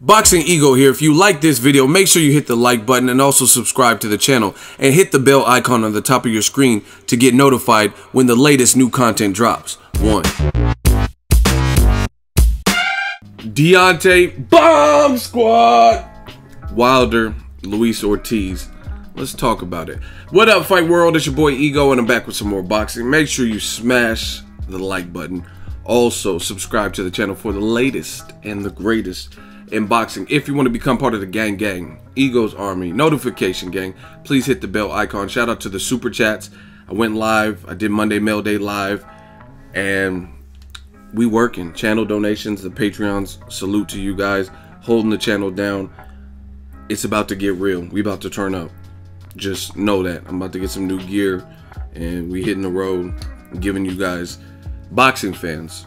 Boxingego here. If you like this video, make sure you hit the like button and also subscribe to the channel and hit the bell icon on the top of your screen to get notified when the latest new content drops. 1. Deontay Bomb Squad Wilder, Wilder-Ortiz. Let's talk about it. What up, Fight World? It's your boy Ego, and I'm back with some more boxing. Make sure you smash the like button. Also, subscribe to the channel for the latest and the greatest in boxing. If you want to become part of the gang, Ego's Army, notification gang, please hit the bell icon. Shout out to the super chats. I went live. I did Monday Mail Day live, and we working. Channel donations, the Patreons, salute to you guys holding the channel down. It's about to get real. We about to turn up. Just know that. I'm about to get some new gear, and we hitting the road, giving you guys, boxing fans,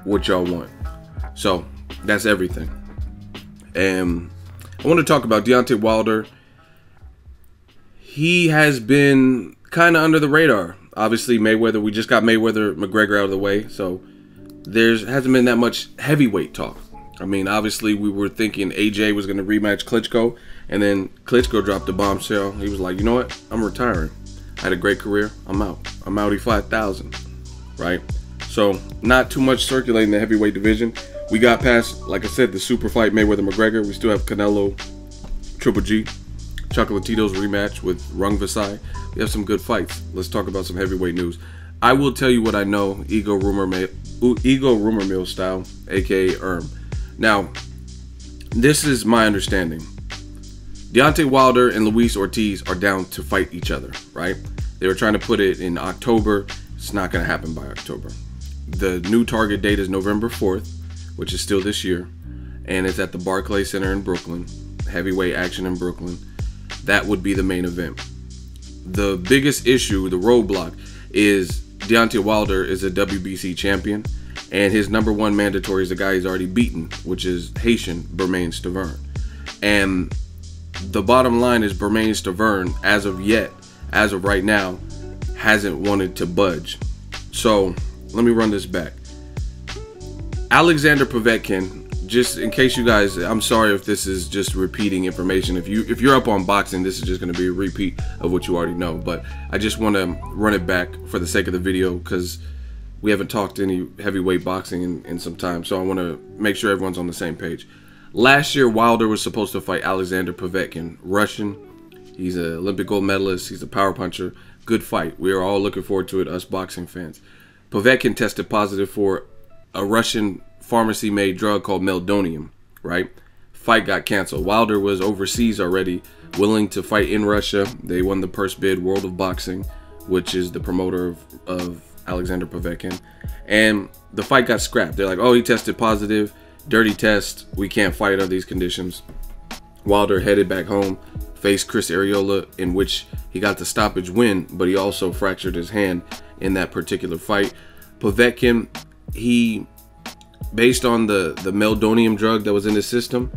what y'all want. So that's everything. And I want to talk about Deontay Wilder. He has been kind of under the radar. Obviously, Mayweather, we just got Mayweather-McGregor out of the way, so there hasn't been that much heavyweight talk. I mean, obviously, we were thinking AJ was going to rematch Klitschko, and then Klitschko dropped the bombshell. He was like, you know what? I'm retiring. I had a great career. I'm out. I'm outie 5,000, right? So, not too much circulating the heavyweight division. We got past, like I said, the super fight Mayweather-McGregor. We still have Canelo, Triple G, Chocolatito's rematch with Rung Visai. We have some good fights. Let's talk about some heavyweight news. I will tell you what I know, Ego rumor mill style, aka ERM. Now, this is my understanding. Deontay Wilder and Wilder-Ortiz are down to fight each other, right? They were trying to put it in October. It's not going to happen by October. The new target date is November 4th, which is still this year, and it's at the Barclays Center in Brooklyn. Heavyweight action in Brooklyn. That would be the main event. The biggest issue, the roadblock, is Deontay Wilder is a WBC champion, and his #1 mandatory is the guy he's already beaten, which is Haitian Bermane Stiverne. And the bottom line is Bermane Stiverne, as of right now, hasn't wanted to budge. So let me run this back. Alexander Povetkin, just in case you guys, I'm sorry if this is just repeating information. If you're up on boxing, this is just going to be a repeat of what you already know. But I just want to run it back for the sake of the video, because we haven't talked any heavyweight boxing in some time. So I want to make sure everyone's on the same page. Last year, Wilder was supposed to fight Alexander Povetkin, Russian. He's an Olympic gold medalist. He's a power puncher. Good fight. We are all looking forward to it, us boxing fans. Povetkin tested positive for a Russian pharmacy-made drug called meldonium, right? Fight got canceled. Wilder was overseas already, willing to fight in Russia. They won the purse bid, World of Boxing, which is the promoter of Alexander Povetkin. And the fight got scrapped. They're like, oh, he tested positive, dirty test, we can't fight under these conditions. Wilder headed back home, faced Chris Arreola, in which he got the stoppage win, but he also fractured his hand in that particular fight. Povetkin, he, based on the meldonium drug that was in his system,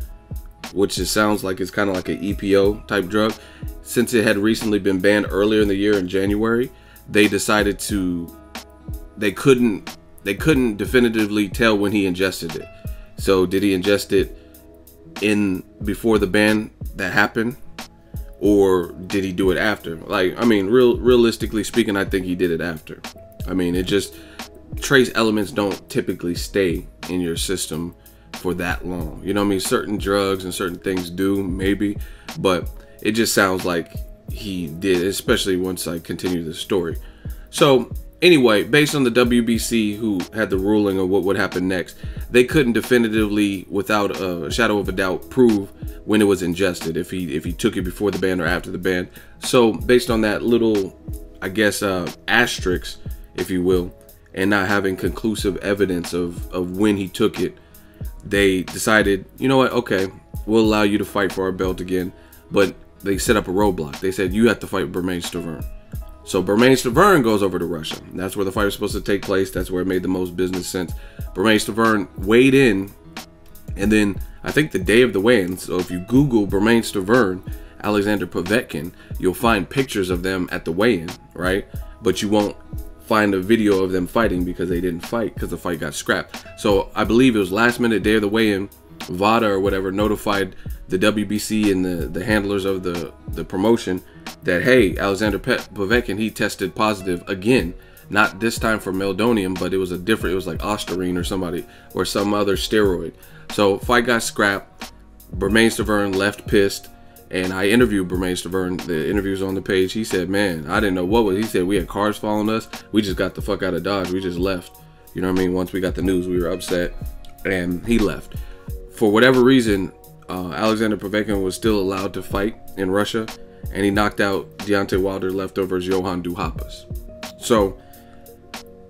which it sounds like it's kind of like an EPO type drug, since it had recently been banned earlier in the year in January, they decided to, they couldn't definitively tell when he ingested it. So did he ingest it before the ban that happened, or did he do it after? Like, I mean, realistically speaking, I think he did it after. I mean, it just, trace elements don't typically stay in your system for that long. You know what I mean? Certain drugs and certain things do, maybe, but it just sounds like he did, especially once I continue the story. So anyway, based on the WBC, who had the ruling of what would happen next, they couldn't definitively, without a shadow of a doubt, prove when it was ingested, if he took it before the ban or after the ban. So based on that little, I guess, asterisk, if you will, and not having conclusive evidence of when he took it, they decided, you know what, okay, we'll allow you to fight for our belt again, but they set up a roadblock. They said, you have to fight Bermane Stiverne. So Bermane Stiverne goes over to Russia. That's where the fight was supposed to take place. That's where it made the most business sense. Bermane Stiverne weighed in, and then I think the day of the weigh-in, so if you Google Bermane Stiverne, Alexander Povetkin, you'll find pictures of them at the weigh-in, right? But you won't find a video of them fighting because they didn't fight, because the fight got scrapped. So I believe it was last minute, day of the weigh-in, VADA or whatever notified the WBC and the handlers of the promotion that, hey, Alexander Povetkin, he tested positive again. Not this time for meldonium, but it was it was like Ostarine or some other steroid. So fight got scrapped. Bermane Stiverne left pissed. And I interviewed Bermane Stiverne. The interview's on the page. He said, man, I didn't know what was. He said, we had cars following us. We just got the fuck out of Dodge. We just left. You know what I mean? Once we got the news, we were upset. And he left. For whatever reason, Alexander Povetkin was still allowed to fight in Russia. And he knocked out Deontay Wilder leftovers Johan Duhaupas. So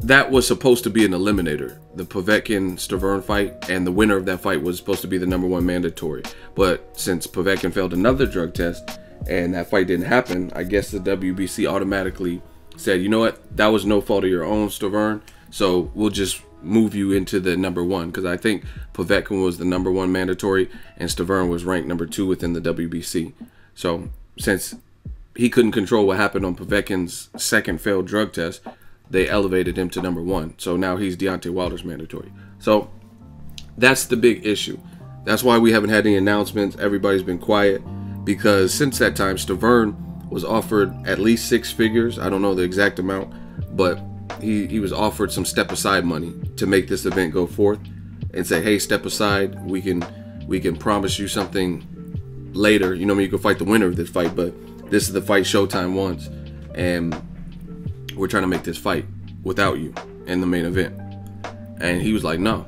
that was supposed to be an eliminator, the Povetkin-Stiverne fight, and the winner of that fight was supposed to be the #1 mandatory. But since Povetkin failed another drug test and that fight didn't happen, I guess the WBC automatically said, you know what, that was no fault of your own, Stiverne, so we'll just move you into the #1, because I think Povetkin was the #1 mandatory and Stiverne was ranked #2 within the WBC. So since he couldn't control what happened on Povetkin's second failed drug test, they elevated him to #1. So now he's Deontay Wilder's mandatory. So that's the big issue. That's why we haven't had any announcements. Everybody's been quiet, because since that time, Stiverne was offered at least 6 figures. I don't know the exact amount, but he was offered some step aside money to make this event go forth and say, hey, step aside. We can promise you something later. You know, you can fight the winner of this fight, but this is the fight Showtime wants, and we're trying to make this fight without you in the main event. And he was like, no,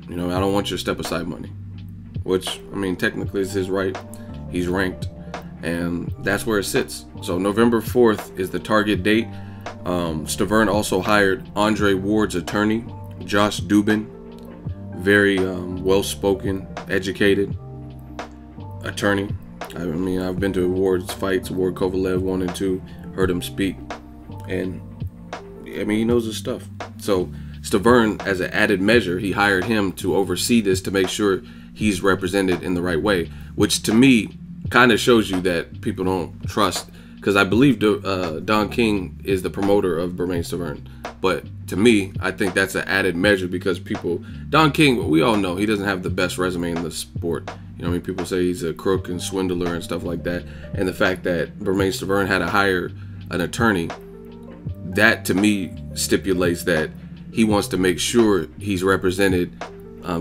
you know, I don't want your step aside money, which, I mean, technically is his right. He's ranked, and that's where it sits. So November 4th is the target date. Stiverne also hired Andre Ward's attorney, Josh Dubin, very well-spoken, educated attorney. I mean, I've been to Ward's fights, Ward Kovalev 1 and 2, heard him speak. And I mean, he knows his stuff. So Stiverne, as an added measure, he hired him to oversee this to make sure he's represented in the right way, which to me kind of shows you that people don't trust, because I believe Don King is the promoter of Bermane Stiverne. But to me, I think that's an added measure, because Don King, we all know he doesn't have the best resume in the sport. You know, I mean, people say he's a crook and swindler and stuff like that. And the fact that Bermane Stiverne had to hire an attorney, that to me stipulates that he wants to make sure he's represented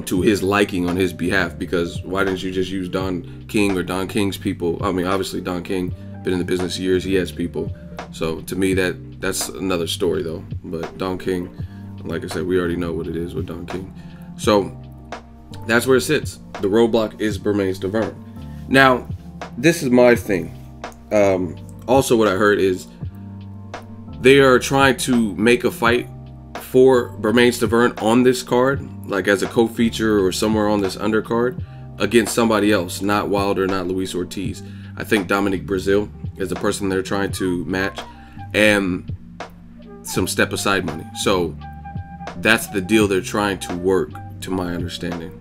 to his liking on his behalf. Because why didn't you just use Don King or Don King's people? I mean, obviously Don King been in the business years, he has people. So to me, that's another story though. But Don King, like I said, we already know what it is with Don King. So that's where it sits. The roadblock is Bermane Stiverne. Now, this is my thing. Also, what I heard is they are trying to make a fight for Bermane Stiverne on this card, like as a co-feature or somewhere on this undercard, against somebody else, not Wilder, not Luis Ortiz. I think Dominic Brazil is the person they're trying to match, and some step aside money. So that's the deal they're trying to work, to my understanding.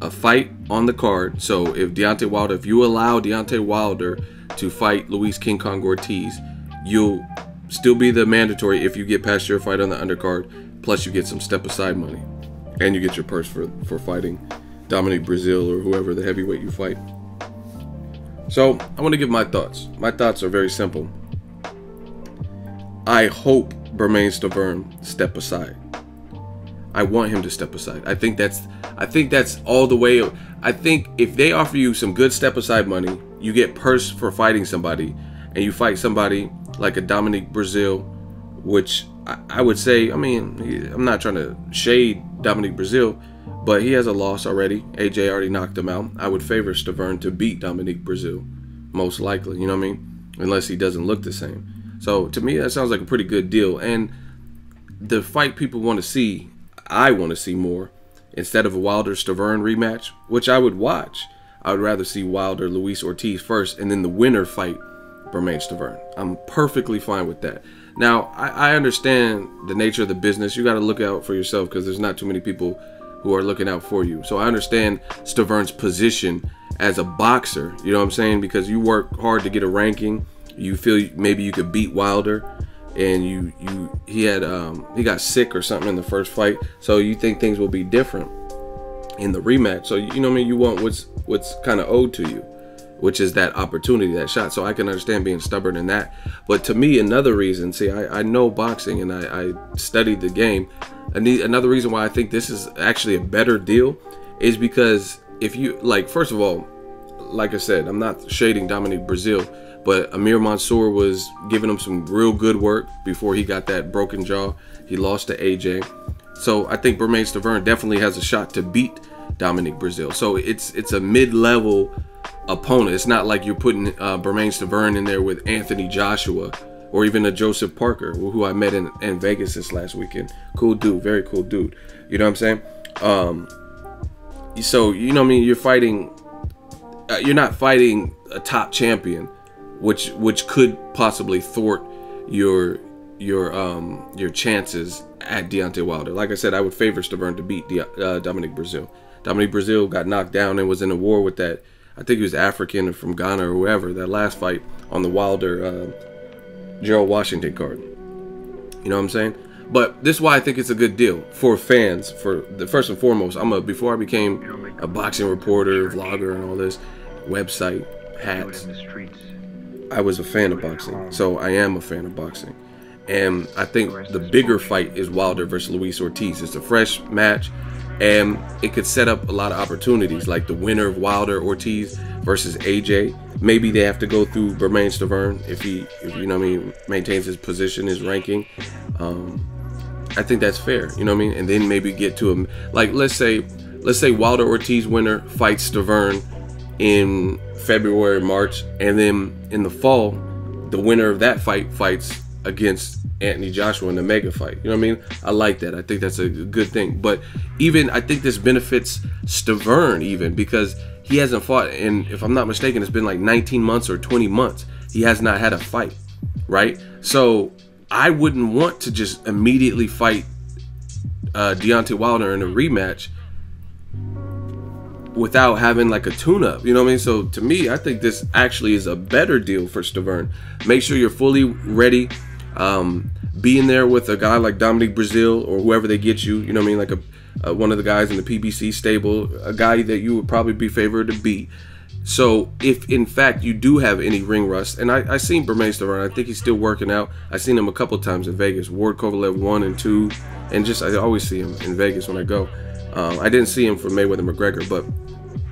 A fight on the card. So if you allow Deontay Wilder to fight Luis King Kong Ortiz, you'll still be the mandatory if you get past your fight on the undercard, plus you get some step aside money, and you get your purse for fighting Dominic Brazil or whoever the heavyweight you fight. So I want to give my thoughts. My thoughts are very simple. I hope Bermane Stiverne step aside. I want him to step aside. I think that's all the way. I think if they offer you some good step aside money, you get purse for fighting somebody, and you fight somebody like a Dominic Brazil, which I would say, I mean, I'm not trying to shade Dominic Brazil, but he has a loss already. AJ already knocked him out. I would favor Stiverne to beat Dominic Brazil, most likely, you know what I mean? Unless he doesn't look the same. So to me, that sounds like a pretty good deal. And the fight people want to see, I want to see more. Instead of a Wilder-Stiverne rematch, which I would watch, I would rather see Wilder-Luis Ortiz first, and then the winner fight Bermane Stiverne. I'm perfectly fine with that. Now, I understand the nature of the business. You got to look out for yourself, because there's not too many people who are looking out for you. So I understand Stiverne's position as a boxer, you know what I'm saying? Because you work hard to get a ranking. You feel maybe you could beat Wilder, and he got sick or something in the first fight, so you think things will be different. in the rematch. So you know what I mean, you want what's kind of owed to you, which is that opportunity, that shot. So I can understand being stubborn in that. But to me, another reason, see, I know boxing and I studied the game. Another reason why I think this is actually a better deal is because if you, like, first of all, like I said, I'm not shading Dominic Brazil, but Amir Mansour was giving him some real good work before he got that broken jaw. He lost to AJ. So I think Bermane Stiverne definitely has a shot to beat Dominic Brazil. So it's a mid-level opponent. It's not like you're putting Bermane Stiverne in there with Anthony Joshua or even a Joseph Parker, who I met in Vegas this last weekend. Cool dude, very cool dude. You know what I'm saying? So, you know what I mean, you're fighting, you're not fighting a top champion, which could possibly thwart your chances at Deontay Wilder. Like I said, I would favor Stiverne to beat Dominic Brazil. Dominic Brazil got knocked down and was in a war with that, I think he was African or from Ghana or whoever, that last fight on the Wilder Gerald Washington card. You know what I'm saying? But this is why I think it's a good deal for fans. For the first and foremost, before I became a boxing reporter, vlogger, and all this, website, hats, I was a fan of boxing. So I am a fan of boxing. And I think the bigger fight is Wilder versus Luis Ortiz. It's a fresh match, and it could set up a lot of opportunities, like the winner of Wilder-Ortiz versus AJ. Maybe they have to go through Bermane Stiverne if you know what I mean, maintains his position, his ranking. I think that's fair, you know what I mean? And then maybe get to him, like let's say Wilder-Ortiz winner fights Stiverne in February, March, and then in the fall, the winner of that fight fights against Anthony Joshua in the mega fight. You know what I mean? I like that. I think that's a good thing. But even, I think this benefits Stiverne even, because he hasn't fought, and if I'm not mistaken, it's been like 19 months or 20 months. He has not had a fight, right? So I wouldn't want to just immediately fight Deontay Wilder in a rematch without having like a tune-up, you know what I mean? So to me, I think this actually is a better deal for Stiverne. Make sure you're fully ready. Be in there with a guy like Dominic Brazil or whoever they get you, you know what I mean? Like one of the guys in the PBC stable, a guy that you would probably be favored to beat. So if in fact you do have any ring rust, and I seen Bermane Stiverne, I think he's still working out. I seen him a couple times in Vegas, Ward Kovalev 1 and 2, and just I always see him in Vegas when I go. I didn't see him for Mayweather McGregor, but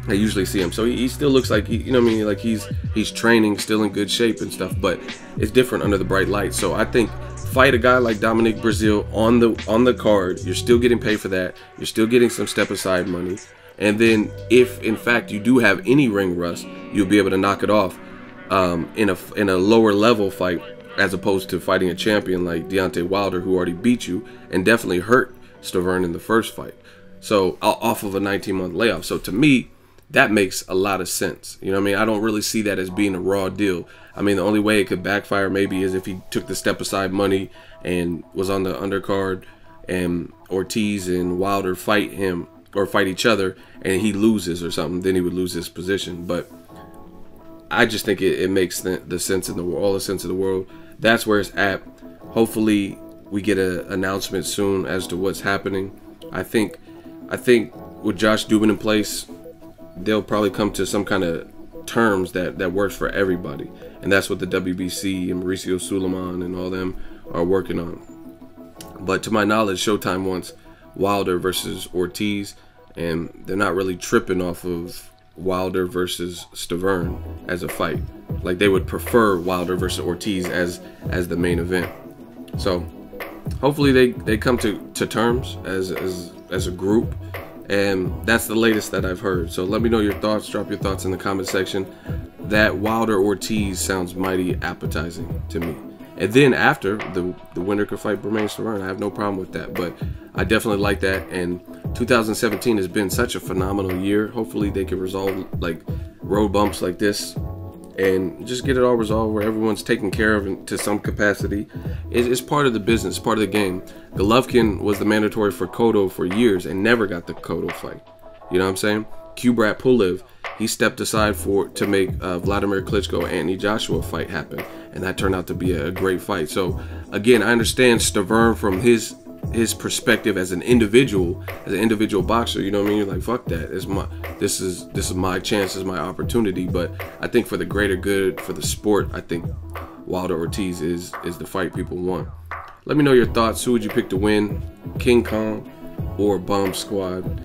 I usually see him. So he still looks like you know what I mean, like he's training, still in good shape and stuff, but it's different under the bright light. So I think fight a guy like Dominic Brazil on the card. You're still getting paid for that. You're still getting some step aside money. And then if in fact you do have any ring rust, you'll be able to knock it off in a lower level fight, as opposed to fighting a champion like Deontay Wilder, who already beat you and definitely hurt Stiverne in the first fight. So off of a 19-month layoff. So to me, that makes a lot of sense. You know what I mean? I don't really see that as being a raw deal. I mean, the only way it could backfire maybe is if he took the step aside money and was on the undercard and Ortiz and Wilder fight him or fight each other and he loses or something, then he would lose his position. But I just think it makes the sense in the world, all the sense of the world. That's where it's at. Hopefully we get an announcement soon as to what's happening. I think with Josh Dubin in place, they'll probably come to some kind of terms that works for everybody, and that's what the WBC and Mauricio Suleiman and all them are working on. But to my knowledge, Showtime wants Wilder versus Ortiz, and they're not really tripping off of Wilder versus Stiverne as a fight. Like they would prefer Wilder versus Ortiz as the main event. So hopefully they come to terms as a group. And that's the latest that I've heard. So let me know your thoughts. Drop your thoughts in the comment section. That Wilder-Ortiz sounds mighty appetizing to me. And then after, the winner could fight Bermane Stiverne. I have no problem with that. But I definitely like that. And 2017 has been such a phenomenal year. Hopefully they can resolve like road bumps like this and just get it all resolved where everyone's taken care of to some capacity. It's part of the business, part of the game. Golovkin was the mandatory for Cotto for years and never got the Cotto fight. You know what I'm saying? Kubrat Pulev, he stepped aside to make Vladimir Klitschko Anthony Joshua fight happen, and that turned out to be a great fight. So again, I understand Stiverne from his his perspective as an individual boxer. You know what I mean? You're like, fuck that. This is my chance, this is my opportunity. But I think for the greater good, for the sport, I think Wilder-Ortiz is the fight people want. Let me know your thoughts. Who would you pick to win, King Kong or Bomb Squad?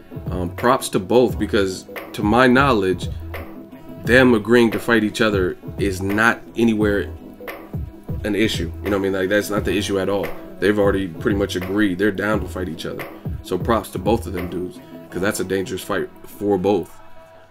Props to both, because to my knowledge, them agreeing to fight each other is not anywhere an issue. You know what I mean? Like, that's not the issue at all. They've already pretty much agreed. They're down to fight each other. So props to both of them dudes, because that's a dangerous fight for both.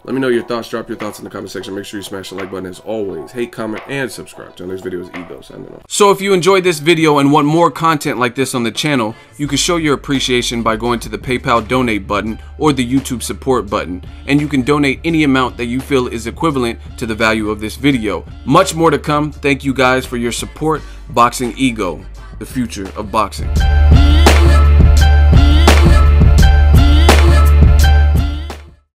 Let me know your thoughts. Drop your thoughts in the comment section. Make sure you smash the like button as always. Hate, comment, and subscribe. Till next video is Ego signing off. So if you enjoyed this video and want more content like this on the channel, you can show your appreciation by going to the PayPal donate button or the YouTube support button. And you can donate any amount that you feel is equivalent to the value of this video. Much more to come. Thank you guys for your support. Boxingego, the future of boxing.